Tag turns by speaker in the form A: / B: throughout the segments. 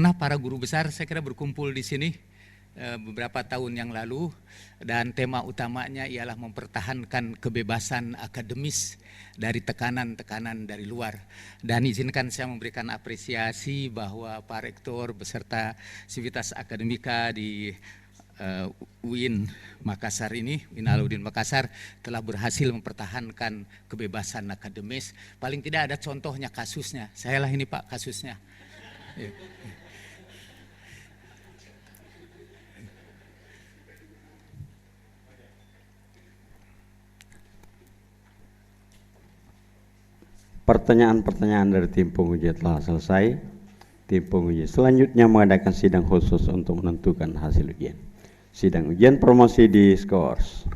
A: pernah para guru besar saya kira berkumpul di sini beberapa tahun yang lalu, dan tema utamanya ialah mempertahankan kebebasan akademis dari tekanan-tekanan dari luar. Dan izinkan saya memberikan apresiasi bahwa Pak Rektor beserta Sivitas Akademika di UIN Makassar ini, UIN Alauddin Makassar, telah berhasil mempertahankan kebebasan akademis. Paling tidak ada contohnya, kasusnya. Sayalah ini Pak kasusnya.
B: Pertanyaan-pertanyaan dari tim penguji telah selesai. Tim penguji selanjutnya mengadakan sidang khusus untuk menentukan hasil ujian. Sidang ujian promosi di Skors.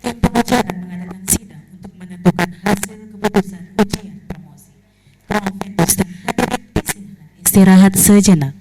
C: Tim penguji akan mengadakan sidang untuk menentukan hasil keputusan ujian promosi. Promovendus dan hadirin disilakan istirahat sejenak.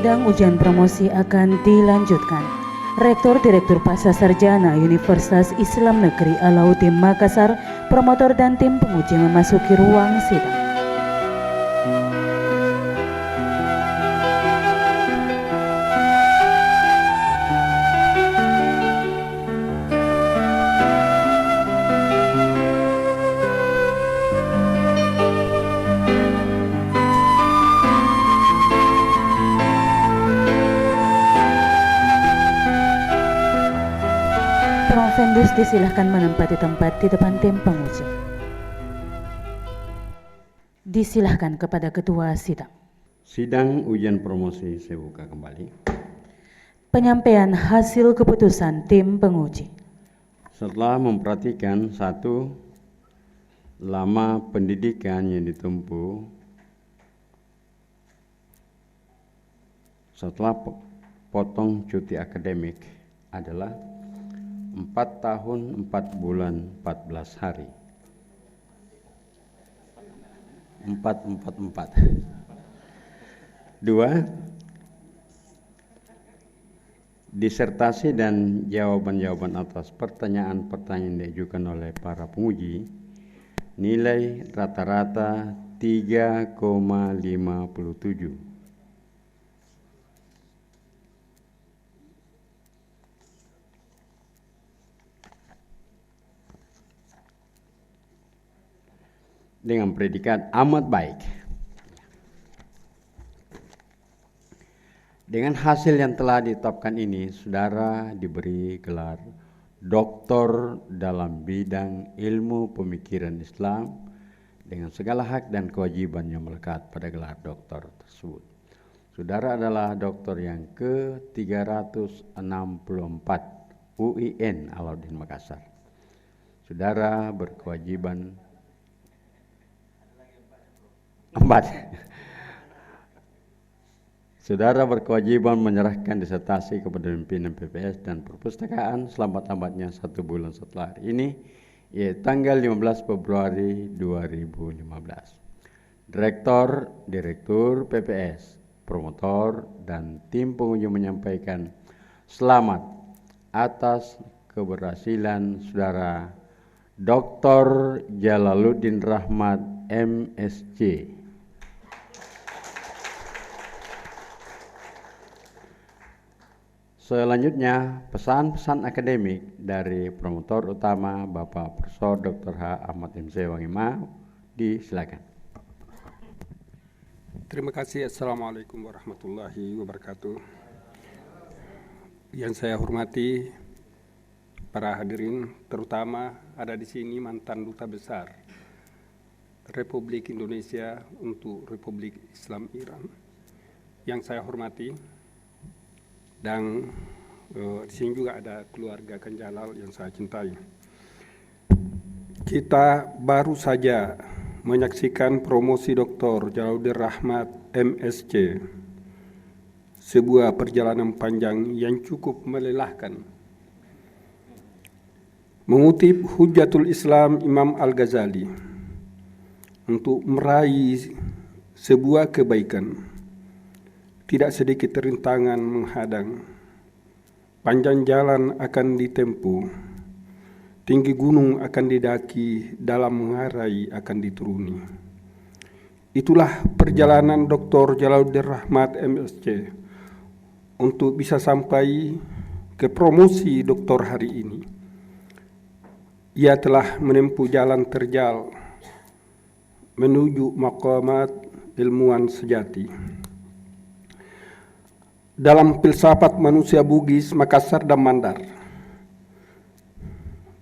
C: Sidang ujian promosi akan dilanjutkan. Rektor Direktur Pasca Sarjana Universitas Islam Negeri Alauddin Makassar, promotor dan tim penguji memasuki ruang sidang. Promovendus disilahkan menempati tempat di depan tim penguji. Disilahkan kepada ketua sidang.
B: Sidang ujian promosi saya buka kembali.
C: Penyampaian hasil keputusan tim penguji.
B: Setelah memperhatikan satu, lama pendidikan yang ditempuh setelah potong cuti akademik adalah 4 tahun 4 bulan 14 hari. 444. 2. Disertasi dan jawaban-jawaban atas pertanyaan-pertanyaan yang diajukan oleh para penguji, nilai rata-rata 3,57. Dengan predikat amat baik. Dengan hasil yang telah ditetapkan ini, saudara diberi gelar doktor dalam bidang ilmu pemikiran Islam dengan segala hak dan kewajiban yang melekat pada gelar doktor tersebut. Saudara adalah doktor yang ke-364 UIN Alauddin Makassar. Saudara berkewajiban 4. Saudara berkewajiban menyerahkan disertasi kepada pimpinan PPS dan perpustakaan selambat-lambatnya 1 bulan setelah hari ini, yaitu tanggal 15 Februari 2015. Direktur PPS, promotor, dan tim pengunjung menyampaikan selamat atas keberhasilan saudara Dr. Jalaluddin Rahmat MSc. Selanjutnya, pesan-pesan akademik dari promotor utama Bapak Profesor Dr. H. Ahmad MC Wangima, disilakan.
D: Terima kasih. Assalamualaikum warahmatullahi wabarakatuh. Yang saya hormati para hadirin, terutama ada di sini mantan Duta Besar Republik Indonesia untuk Republik Islam Iran. Yang saya hormati dan Di sini juga ada keluarga Kang Jalal yang saya cintai. Kita baru saja menyaksikan promosi Dr. Jalaluddin Rahmat MSc, sebuah perjalanan panjang yang cukup melelahkan. Mengutip Hujjatul Islam Imam Al-Ghazali, untuk meraih sebuah kebaikan, tidak sedikit rintangan menghadang. Panjang jalan akan ditempuh, tinggi gunung akan didaki, dalam mengarai akan dituruni. Itulah perjalanan Dr. Jalaluddin Rahmat MSc untuk bisa sampai ke promosi doktor hari ini. Ia telah menempuh jalan terjal menuju maqamat ilmuwan sejati. Dalam filsafat manusia Bugis, Makassar dan Mandar,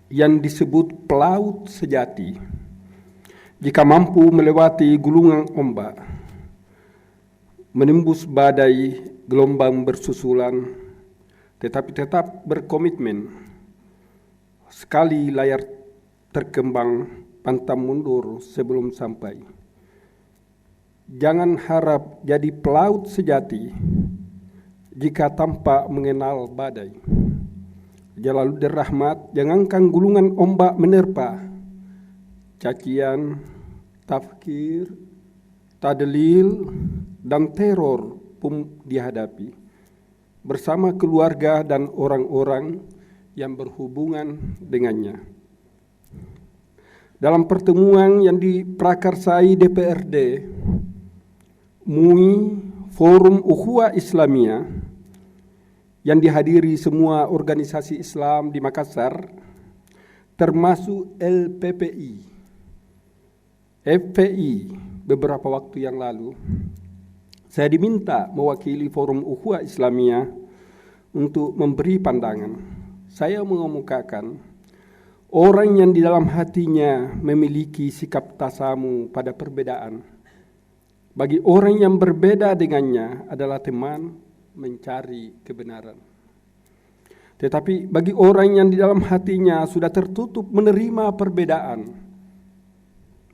D: yang disebut pelaut sejati, jika mampu melewati gulungan ombak, menembus badai gelombang bersusulan, tetapi tetap berkomitmen, sekali layar terkembang, pantang mundur sebelum sampai. Jangan harap jadi pelaut sejati jika tanpa mengenal badai. Jalaluddin Rahmat jangankan gulungan ombak menerpa, cacian, tafkir, tadlil, dan teror pun dihadapi bersama keluarga dan orang-orang yang berhubungan dengannya. Dalam pertemuan yang diprakarsai DPRD MUI Forum Ukhuwah Islamiyah yang dihadiri semua organisasi Islam di Makassar, termasuk LPPI, FPI beberapa waktu yang lalu, saya diminta mewakili Forum Ukhuwah Islamiyah untuk memberi pandangan. Saya mengemukakan orang yang di dalam hatinya memiliki sikap tasamu pada perbedaan, bagi orang yang berbeda dengannya adalah teman mencari kebenaran. Tetapi bagi orang yang di dalam hatinya sudah tertutup menerima perbedaan,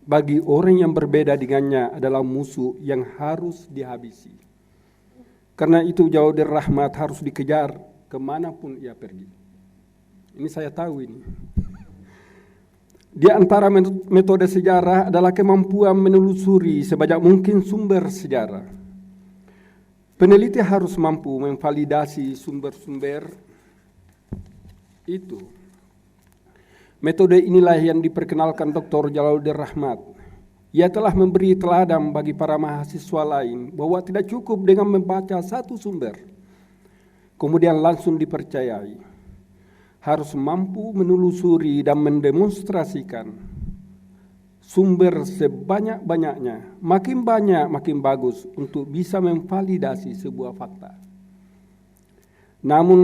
D: bagi orang yang berbeda dengannya adalah musuh yang harus dihabisi. Karena itu Jalaluddin Rahmat harus dikejar kemanapun ia pergi. Ini saya tahu ini. Di antara metode sejarah adalah kemampuan menelusuri sebanyak mungkin sumber sejarah. Peneliti harus mampu memvalidasi sumber-sumber itu. Metode inilah yang diperkenalkan Dr. Jalaluddin Rahmat. Ia telah memberi teladan bagi para mahasiswa lain bahwa tidak cukup dengan membaca satu sumber, kemudian langsung dipercayai. Harus mampu menelusuri dan mendemonstrasikan sumber sebanyak-banyaknya, makin banyak makin bagus untuk bisa memvalidasi sebuah fakta. Namun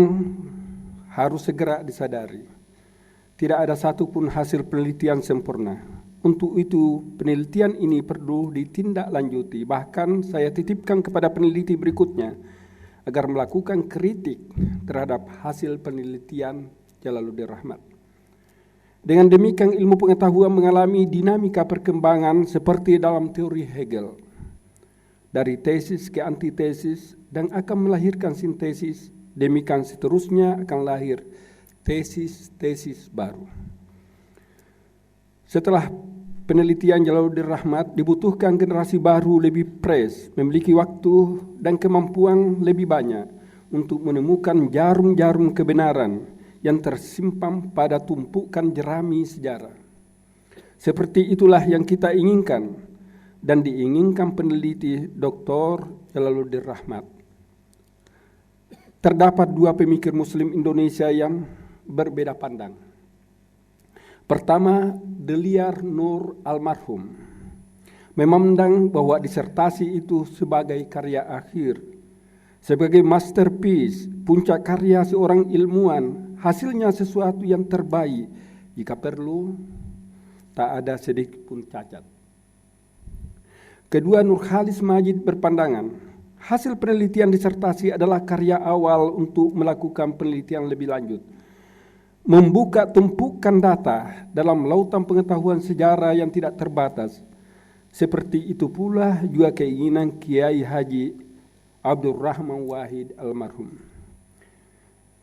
D: harus segera disadari, tidak ada satupun hasil penelitian sempurna. Untuk itu penelitian ini perlu ditindaklanjuti. Bahkan saya titipkan kepada peneliti berikutnya agar melakukan kritik terhadap hasil penelitian Jalaluddin Rahmat. Dengan demikian ilmu pengetahuan mengalami dinamika perkembangan seperti dalam teori Hegel, dari tesis ke antitesis, dan akan melahirkan sintesis. Demikian seterusnya akan lahir tesis-tesis baru. Setelah penelitian Jalaluddin Rahmat, dibutuhkan generasi baru lebih fresh, memiliki waktu dan kemampuan lebih banyak untuk menemukan jarum-jarum kebenaran yang tersimpan pada tumpukan jerami sejarah. Seperti itulah yang kita inginkan dan diinginkan peneliti Dr. Jalaluddin Rahmat. Terdapat dua pemikir Muslim Indonesia yang berbeda pandang. Pertama, Deliar Nur almarhum memandang bahwa disertasi itu sebagai karya akhir, sebagai masterpiece, puncak karya seorang ilmuwan, hasilnya sesuatu yang terbaik, jika perlu tak ada sedikit pun cacat. Kedua, Nurhalis Majid berpandangan Hasil penelitian disertasi adalah karya awal untuk melakukan penelitian lebih lanjut, membuka tumpukan data dalam lautan pengetahuan sejarah yang tidak terbatas. Seperti itu pula juga keinginan Kiai Haji Abdurrahman Wahid almarhum.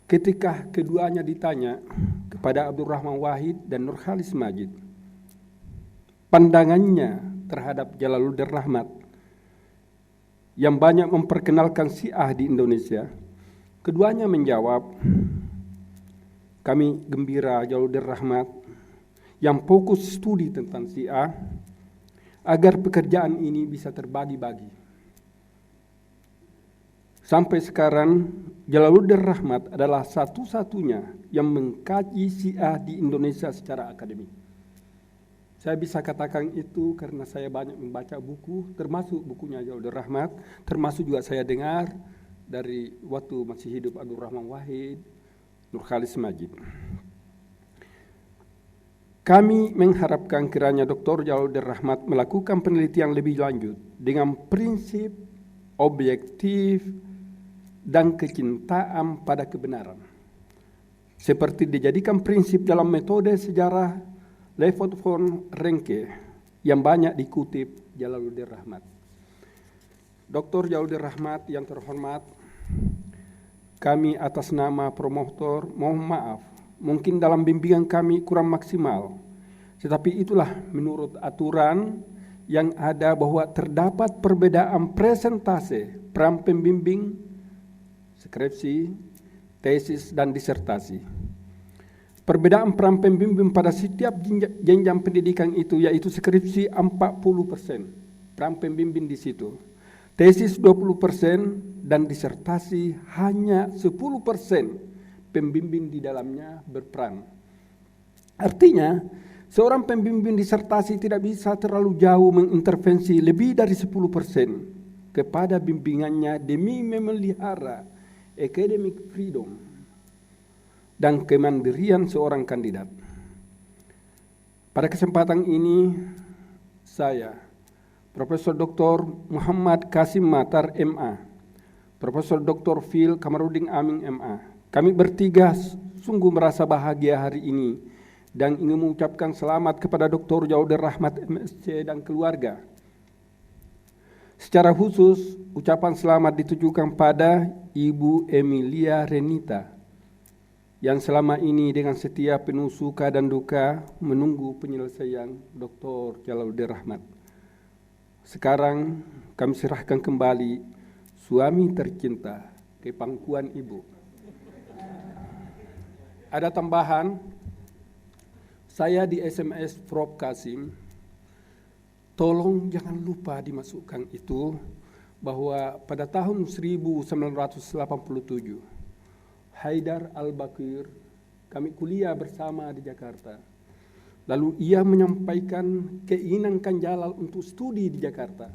D: Ketika keduanya ditanya kepada Abdurrahman Wahid dan Nurkhalis Majid, pandangannya terhadap Jalaluddin Rahmat yang banyak memperkenalkan Syiah di Indonesia, keduanya menjawab, kami gembira Jalaluddin Rahmat yang fokus studi tentang Syiah agar pekerjaan ini bisa terbagi-bagi. Sampai sekarang Jalaluddin Rahmat adalah satu-satunya yang mengkaji Syiah di Indonesia secara akademik. Saya bisa katakan itu karena saya banyak membaca buku, termasuk bukunya Jalaluddin Rahmat, termasuk juga saya dengar dari waktu masih hidup Abdurrahman Wahid, Nurkhalis Majid. Kami mengharapkan kiranya Dr. Jalaluddin Rahmat melakukan penelitian lebih lanjut dengan prinsip objektif dan kecintaan pada kebenaran, seperti dijadikan prinsip dalam metode sejarah Lefort von Ranke yang banyak dikutip Jalaluddin Rahmat. Dr. Jalaluddin Rahmat yang terhormat, kami atas nama promotor mohon maaf, mungkin dalam bimbingan kami kurang maksimal, tetapi itulah menurut aturan yang ada bahwa terdapat perbedaan presentase, peran pembimbing, skripsi, tesis, dan disertasi. Perbedaan peran pembimbing pada setiap jenjang pendidikan itu yaitu skripsi 40%, peran pembimbing di situ. Tesis 20% dan disertasi hanya 10% pembimbing di dalamnya berperan. Artinya, seorang pembimbing disertasi tidak bisa terlalu jauh mengintervensi lebih dari 10% kepada bimbingannya demi memelihara academic freedom dan kemandirian seorang kandidat. Pada kesempatan ini, saya, Profesor Dr. Muhammad Kasim Matar, MA, Profesor Dr. Phil Kamarudin Amin, MA, kami bertiga sungguh merasa bahagia hari ini dan ingin mengucapkan selamat kepada Dr. Jalaluddin Rahmat, MSc, dan keluarga. Secara khusus, ucapan selamat ditujukan pada Ibu Emilia Renita, yang selama ini dengan setia penuh suka dan duka menunggu penyelesaian Dr. Jalaluddin Rahmat. Sekarang kami serahkan kembali suami tercinta ke pangkuan ibu. Ada tambahan, saya di SMS Prof. Kasim, tolong jangan lupa dimasukkan itu bahwa pada tahun 1987 Haidar Al-Bakir, kami kuliah bersama di Jakarta. Lalu ia menyampaikan keinginan Kang Jalal untuk studi di Jakarta.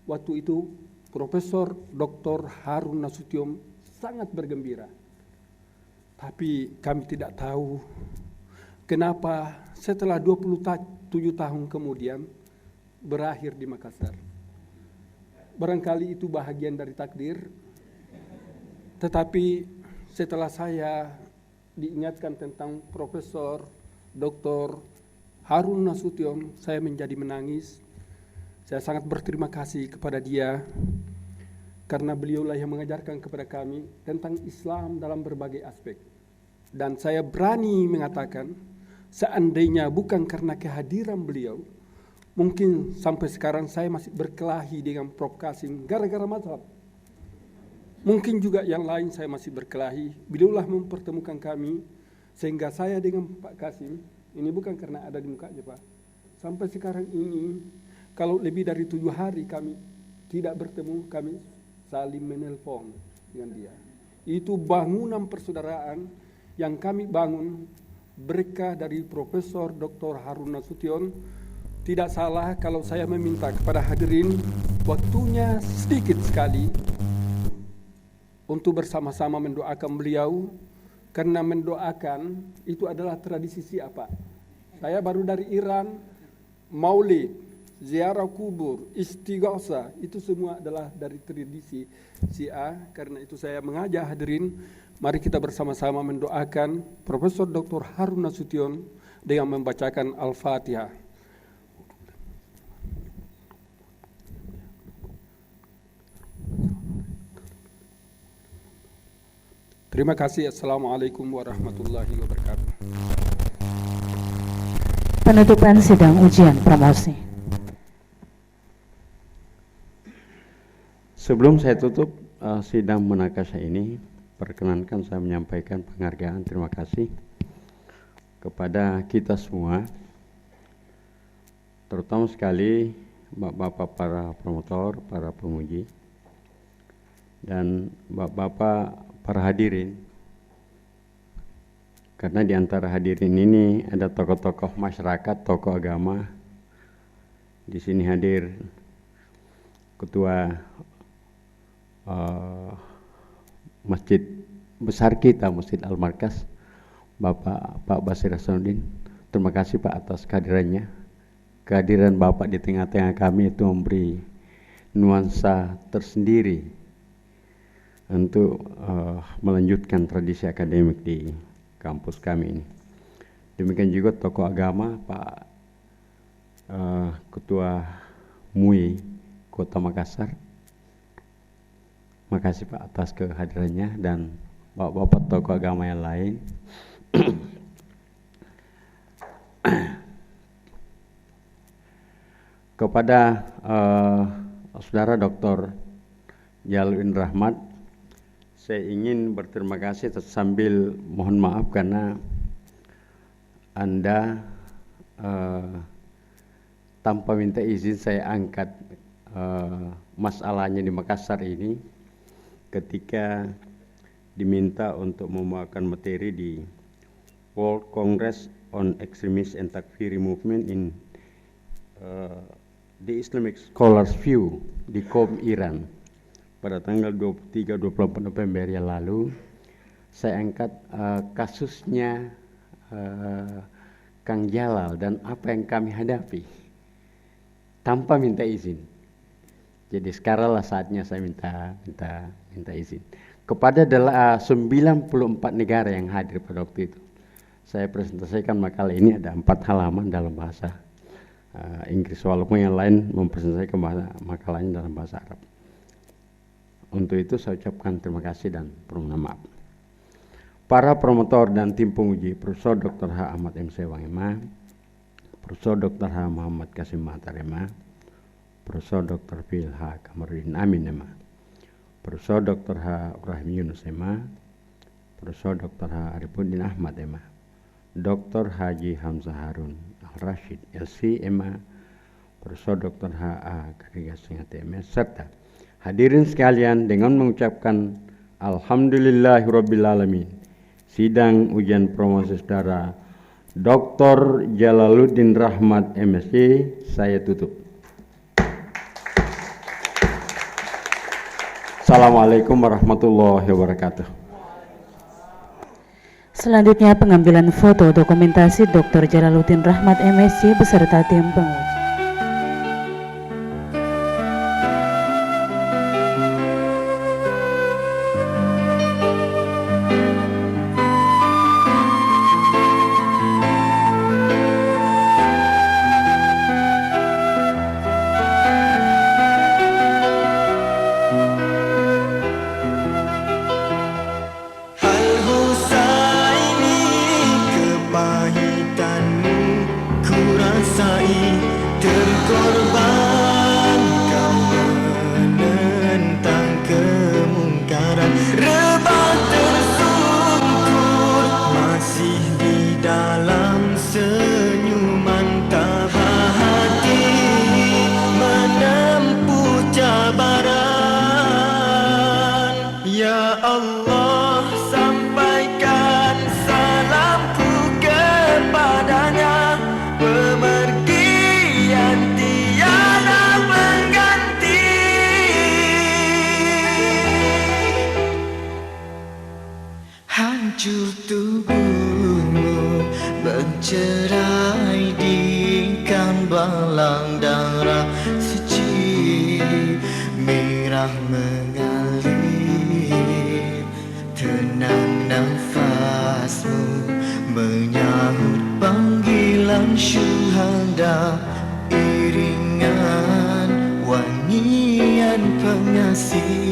D: Waktu itu Profesor Dr. Harun Nasution sangat bergembira. Tapi kami tidak tahu kenapa setelah 27 tahun kemudian berakhir di Makassar. Barangkali itu bahagian dari takdir, tetapi setelah saya diingatkan tentang Profesor Dr. Harun Nasution, saya menjadi menangis. Saya sangat berterima kasih kepada dia karena beliaulah yang mengajarkan kepada kami tentang Islam dalam berbagai aspek. Dan saya berani mengatakan, seandainya bukan karena kehadiran beliau, mungkin sampai sekarang saya masih berkelahi dengan Prof. Kasim gara-gara mazhab. Mungkin juga yang lain saya masih berkelahi. Beliaulah mempertemukan kami sehingga saya dengan Pak Kasim, ini bukan karena ada di mukanya Pak, sampai sekarang ini kalau lebih dari 7 hari kami tidak bertemu, kami saling menelpon dengan dia. Itu bangunan persaudaraan yang kami bangun berkah dari Profesor Dr. Harun Nasution. Tidak salah kalau saya meminta kepada hadirin waktunya sedikit sekali untuk bersama-sama mendoakan beliau, karena mendoakan itu adalah tradisi siapa. Saya baru dari Iran, Maulid, ziarah kubur, istighosah, itu semua adalah dari tradisi Syiah. Karena itu saya mengajak hadirin, mari kita bersama-sama mendoakan Profesor Dr. Harun Nasution dengan membacakan Al-Fatihah. Terima kasih. Assalamualaikum warahmatullahi wabarakatuh.
C: Penutupan sidang ujian promosi.
B: Sebelum saya tutup sidang munakasyah ini, perkenankan saya menyampaikan penghargaan terima kasih kepada kita semua, terutama sekali bapak-bapak para promotor, para penguji, dan bapak-bapak para hadirin. Karena di antara hadirin ini ada tokoh-tokoh masyarakat, tokoh agama. Di sini hadir ketua masjid besar kita, Masjid Al-Markas, Bapak Pak Basir Hasanuddin. Terima kasih Pak atas kehadirannya. Kehadiran Bapak di tengah-tengah kami itu memberi nuansa tersendiri untuk melanjutkan tradisi akademik di kampus kami ini. Demikian juga tokoh agama, Pak Ketua MUI Kota Makassar. Makasih Pak atas kehadirannya, dan bapak-bapak tokoh agama yang lain. Kepada Saudara Dr. Jalaluddin Rahmat, saya ingin berterima kasih sambil mohon maaf karena Anda tanpa minta izin saya angkat masalahnya di Makassar ini ketika diminta untuk membawakan materi di World Congress on Extremist and Takfiri Movement in the Islamic Scholars View di Qom, Iran. Pada tanggal 23-24 November yang lalu, saya angkat kasusnya Kang Jalal dan apa yang kami hadapi tanpa minta izin. Jadi sekarang lah saatnya saya minta izin kepada 94 negara yang hadir pada waktu itu. Saya presentasikan makalah ini, ada 4 halaman dalam bahasa Inggris, walaupun yang lain mempresentasikan makalahnya dalam bahasa Arab. Untuk itu saya ucapkan terima kasih dan permohonan maaf. Para promotor dan tim penguji, Profesor Dr. H. Ahmad MC Wangema, Profesor Dr. H. Muhammad Kasim Matarema, Profesor Dr. Phil H. Kamarudin Amin Ema, Profesor Dr. H. Ibrahim Yunus Ema, Profesor Dr. H. Arifuddin Ahmad Ema, Dr. Haji Hamzah Harun Al-Rashid LC Ema, Profesor Dr. H. A. Karigas Singate Ema, serta hadirin sekalian, dengan mengucapkan Alhamdulillahirrabbilalamin, sidang ujian promosi saudara Dr. Jalaluddin Rahmat MSc saya tutup. Assalamualaikum warahmatullahi wabarakatuh.
C: Selanjutnya pengambilan foto dokumentasi Dr. Jalaluddin Rahmat MSc beserta tim penguji.
E: Hancur tubuhmu bercerai di kamar tembalang darah suci merah mengalir. Tenang nafasmu menyahut panggilan syuhada, iringan wangian pengasih